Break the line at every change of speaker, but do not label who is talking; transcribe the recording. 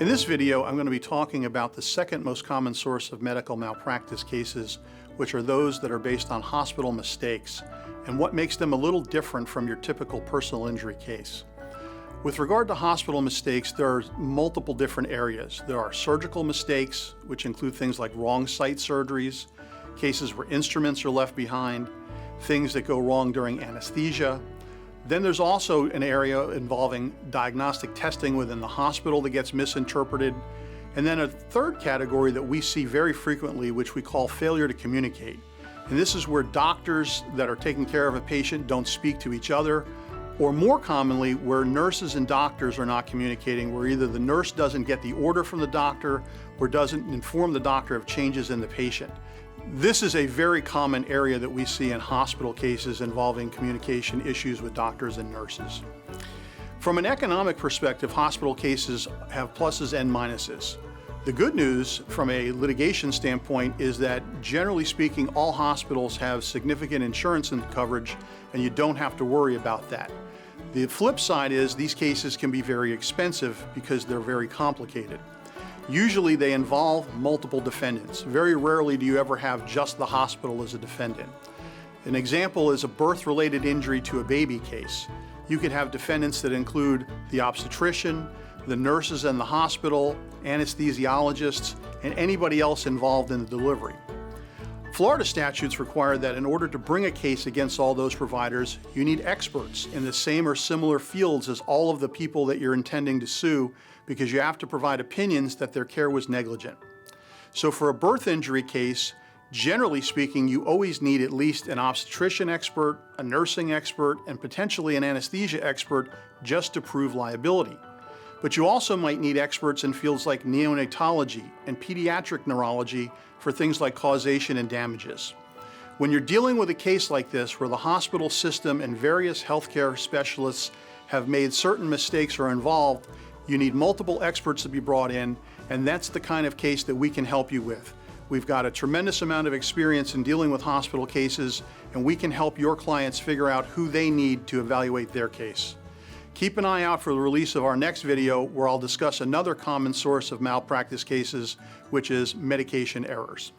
In this video, I'm going to be talking about the second most common source of medical malpractice cases, which are those that are based on hospital mistakes, and what makes them a little different from your typical personal injury case. With regard to hospital mistakes, there are multiple different areas. There are surgical mistakes, which include things like wrong site surgeries, cases where instruments are left behind, things that go wrong during anesthesia. Then there's also an area involving diagnostic testing within the hospital that gets misinterpreted. And then a third category that we see very frequently, which we call failure to communicate. And this is where doctors that are taking care of a patient don't speak to each other, or more commonly, where nurses and doctors are not communicating, where either the nurse doesn't get the order from the doctor or doesn't inform the doctor of changes in the patient. This is a very common area that we see in hospital cases involving communication issues with doctors and nurses. From an economic perspective, hospital cases have pluses and minuses. The good news from a litigation standpoint is that, generally speaking, all hospitals have significant insurance and coverage, and you don't have to worry about that. The flip side is these cases can be very expensive because they're very complicated. Usually they involve multiple defendants. Very rarely do you ever have just the hospital as a defendant. An example is a birth-related injury to a baby case. You could have defendants that include the obstetrician, the nurses in the hospital, anesthesiologists, and anybody else involved in the delivery. Florida statutes require that in order to bring a case against all those providers, you need experts in the same or similar fields as all of the people that you're intending to sue, because you have to provide opinions that their care was negligent. So for a birth injury case, generally speaking, you always need at least an obstetrician expert, a nursing expert, and potentially an anesthesia expert just to prove liability. But you also might need experts in fields like neonatology and pediatric neurology for things like causation and damages. When you're dealing with a case like this, where the hospital system and various healthcare specialists have made certain mistakes or are involved, you need multiple experts to be brought in, and that's the kind of case that we can help you with. We've got a tremendous amount of experience in dealing with hospital cases, and we can help your clients figure out who they need to evaluate their case. Keep an eye out for the release of our next video, where I'll discuss another common source of malpractice cases, which is medication errors.